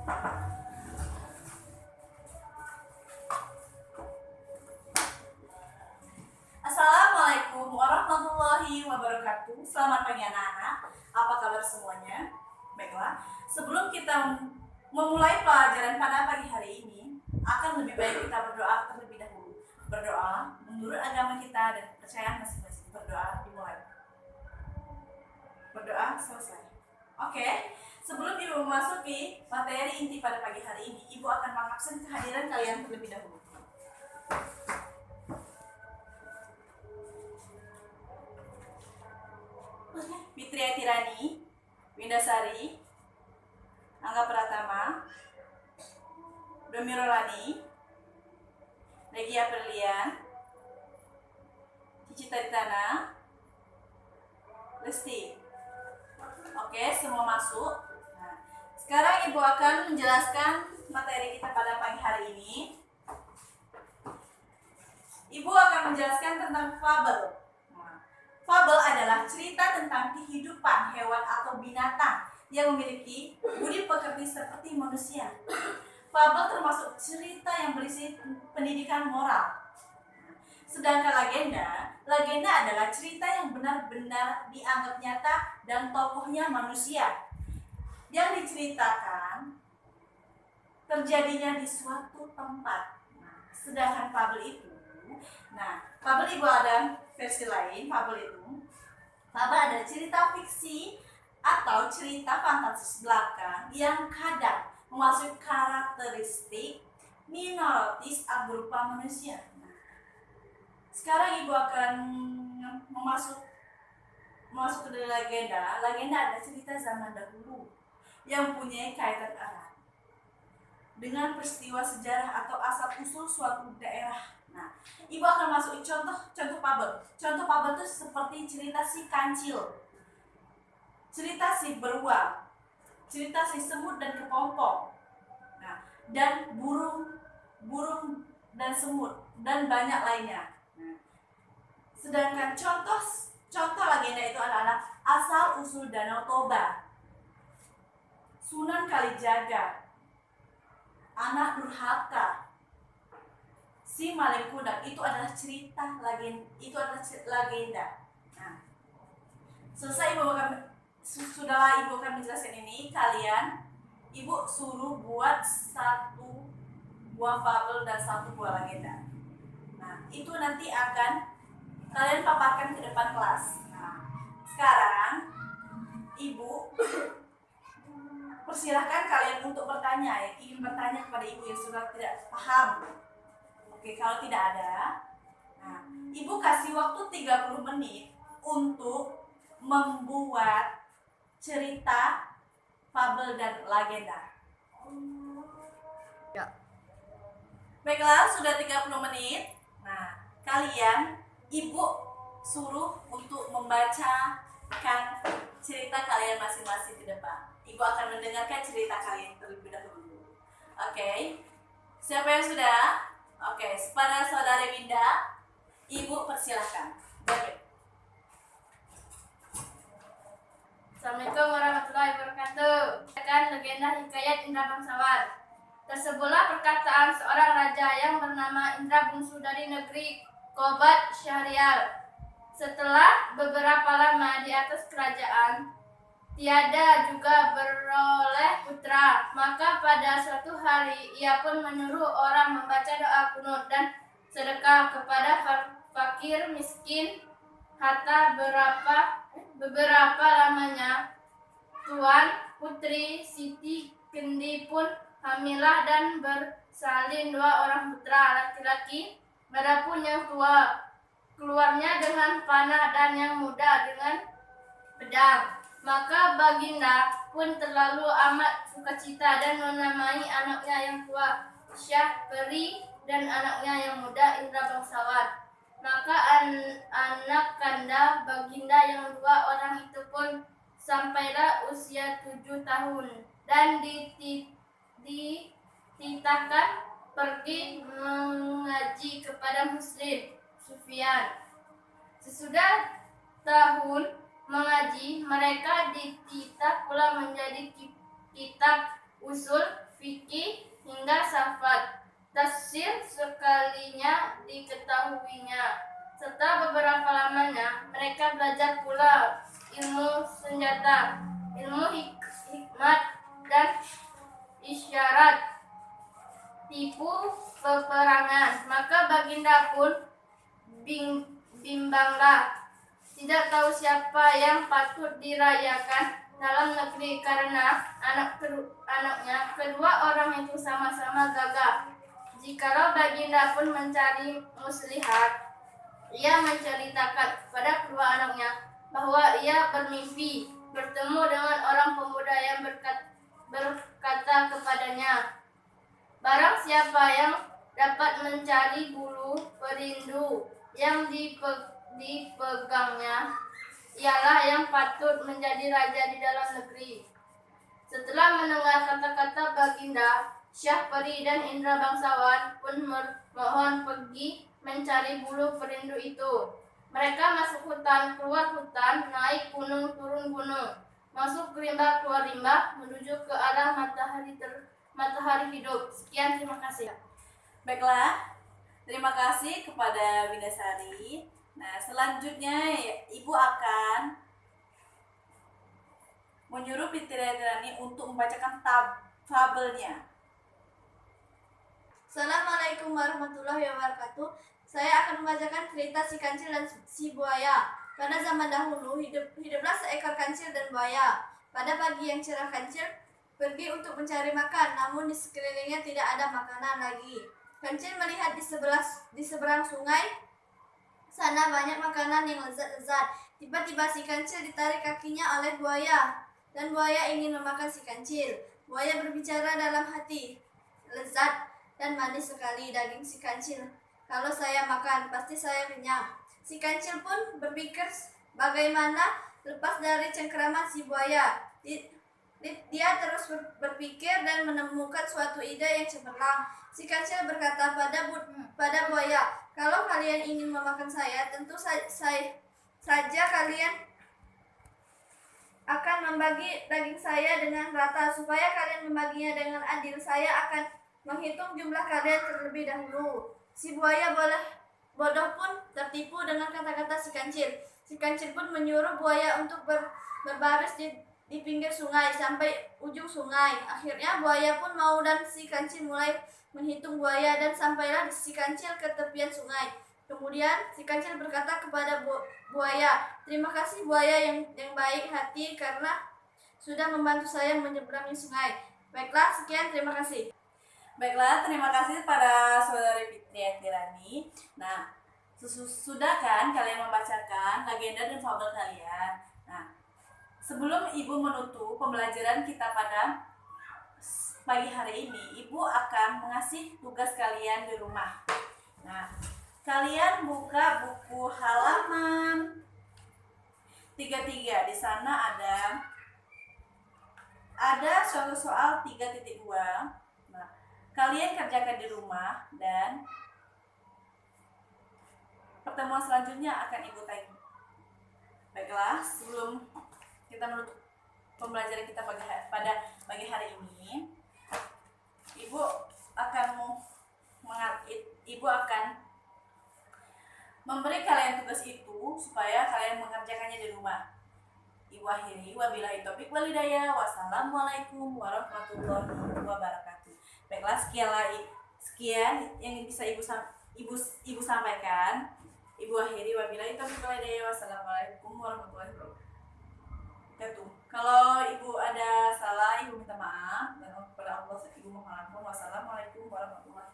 Assalamualaikum warahmatullahi wabarakatuh. Selamat pagi anak-anak. Apa kabar semuanya? Baiklah, sebelum kita memulai pelajaran pada pagi hari ini, akan lebih baik kita berdoa terlebih dahulu. Berdoa menurut agama kita dan kepercayaan masing-masing. Berdoa dimulai. Berdoa selesai. Oke, sebelum Ibu memasuki materi inti pada pagi hari ini, Ibu akan mengabsen kehadiran kalian terlebih dahulu. Fitria Tirani, Windasari, Angga Pratama, Domi Rolani, Regia Perlian, Cici Taritana, Lesti. Oke, semua masuk. Nah, sekarang Ibu akan menjelaskan materi kita pada pagi hari ini. Ibu akan menjelaskan tentang fabel. Fabel adalah cerita tentang kehidupan hewan atau binatang yang memiliki budi pekerti seperti manusia. Fabel termasuk cerita yang berisi pendidikan moral. Sedangkan legenda adalah cerita yang benar-benar dianggap nyata dan tokohnya manusia. Yang diceritakan terjadinya di suatu tempat. Sedangkan fabel Ibu ada versi lain. Fabel adalah cerita fiksi atau cerita fantasi belaka yang kadang memasuki karakteristik minoritas berupa manusia. Sekarang Ibu akan masuk ke legenda. Legenda adalah cerita zaman dahulu yang punya kaitan erat dengan peristiwa sejarah atau asal-usul suatu daerah. Ibu akan masuk contoh fabel. Contoh fabel itu seperti cerita si kancil, cerita si beruang, cerita si semut dan kepompong, dan burung dan semut dan banyak lainnya. Sedangkan contoh legenda itu adalah asal usul Danau Toba, Sunan Kalijaga, Anak Durhaka, si Maling Kundang. Itu adalah cerita legenda. Selesai sudahlah Ibu akan menjelaskan ini, Ibu suruh buat 1 buah fabel dan 1 buah legenda. Itu nanti akan kalian paparkan ke depan kelas. Sekarang Ibu persilahkan kalian untuk bertanya, yang ingin bertanya kepada Ibu yang sudah tidak paham. Oke, kalau tidak ada, Ibu kasih waktu 30 menit untuk membuat cerita, fabel, dan legenda. Ya. Baiklah, sudah 30 menit. Ibu suruh untuk membacakan cerita kalian masing-masing di depan. Ibu akan mendengarkan cerita kalian terlebih dahulu. Oke, siapa yang sudah? Oke, pada saudari Winda, Ibu persilahkan. Baik. Assalamualaikum warahmatullahi wabarakatuh. Legenda hikayat Indra Bangsawan. Tersebutlah perkataan seorang raja yang bernama Indra Bungsu dari negeri Kobat Syahrial. Setelah beberapa lama di atas kerajaan, tiada juga beroleh putra. Maka pada suatu hari ia pun menyuruh orang membaca doa kunut dan sedekah kepada fakir miskin. Hatta beberapa lamanya Tuan Putri Siti Kendi pun hamilah dan bersalin 2 orang putra laki-laki. Adapun yang tua keluarnya dengan panah dan yang muda dengan pedang. Maka Baginda pun terlalu amat sukacita dan menamai anaknya yang tua Syah Peri dan anaknya yang muda Indra Bangsawan. Maka anak kanda Baginda yang 2 orang itu pun sampailah usia 7 tahun dan dititahkan pergi mengaji kepada Muslim Sufyan. Sesudah tahun mengaji, mereka dititah pula menjadi kitab usul fikih hingga syafat. Tafsir sekalinya diketahuinya. Setelah beberapa lamanya, mereka belajar pula ilmu senjata, ilmu hikmat dan isyarat, tipu peperangan. Maka Baginda pun bimbanglah, tidak tahu siapa yang patut dirayakan dalam negeri karena anaknya kedua orang itu sama-sama gagah. Jikalau Baginda pun mencari muslihat, ia menceritakan kepada kedua anaknya bahwa ia bermimpi bertemu dengan orang pemuda yang berkata kepadanya, barang siapa yang dapat mencari bulu perindu yang dipegangnya, ialah yang patut menjadi raja di dalam negeri. Setelah mendengar kata-kata Baginda, Syahperi dan Indra Bangsawan pun mohon pergi mencari bulu perindu itu. Mereka masuk hutan, keluar hutan, naik gunung, turun gunung, masuk rimba, keluar rimba, menuju ke arah matahari hidup. Sekian, terima kasih. Baiklah, terima kasih kepada Windasari. Nah, selanjutnya Ibu akan menyuruh Fitriani untuk membacakan fabelnya. Assalamualaikum warahmatullahi wabarakatuh. Saya akan membacakan cerita si kancil dan si buaya. Pada zaman dahulu, hiduplah seekor kancil dan buaya. Pada pagi yang cerah, kancil pergi untuk mencari makan, namun di sekelilingnya tidak ada makanan lagi. Kancil melihat di seberang sungai sana banyak makanan yang lezat-lezat. Tiba-tiba si kancil ditarik kakinya oleh buaya, dan buaya ingin memakan si kancil. Buaya berbicara dalam hati, lezat dan manis sekali daging si kancil. Kalau saya makan, pasti saya kenyang. Si kancil pun berpikir bagaimana lepas dari cengkeraman si buaya. Dia terus berpikir dan menemukan suatu ide yang cemerlang. Si kancil berkata pada buaya, kalau kalian ingin memakan saya, tentu saja kalian akan membagi daging saya dengan rata. Supaya kalian membaginya dengan adil, saya akan menghitung jumlah kalian terlebih dahulu. Si buaya bodoh pun tertipu dengan kata-kata si kancil. Si kancil pun menyuruh buaya untuk berbaris di pinggir sungai sampai ujung sungai. Akhirnya buaya pun mau dan si kancil mulai menghitung buaya dan sampailah si kancil ke tepian sungai. Kemudian si kancil berkata kepada buaya, terima kasih buaya yang baik hati karena sudah membantu saya menyeberangi sungai. Baiklah, sekian, terima kasih. Baiklah, terima kasih pada saudari Fitriani. Nah, sudah kan kalian membacakan legenda dan fabel kalian? Nah, sebelum Ibu menutup pembelajaran kita pada pagi hari ini, Ibu akan mengasih tugas kalian di rumah. Nah, kalian buka buku halaman 33. Di sana ada suatu soal 3.2. Nah, kalian kerjakan di rumah dan pertemuan selanjutnya akan Ibu tag. Baiklah, sebelum kita menutup pembelajaran kita pada pagi hari ini, Ibu akan memberi kalian tugas itu supaya kalian mengerjakannya di rumah. Ibu akhiri, wabillahi taufiq wal hidayah. Wassalamualaikum warahmatullahi wabarakatuh. Baiklah, sekian yang bisa Ibu sampaikan. Ibu akhiri, wabillahi taufiq wal hidayah. Wassalamualaikum warahmatullahi wabarakatuh. Kalau Ibu ada salah, Ibu minta maaf, dan kepada Allah Ibu mohon ampun. Wassalamualaikum warahmatullahi wabarakatuh.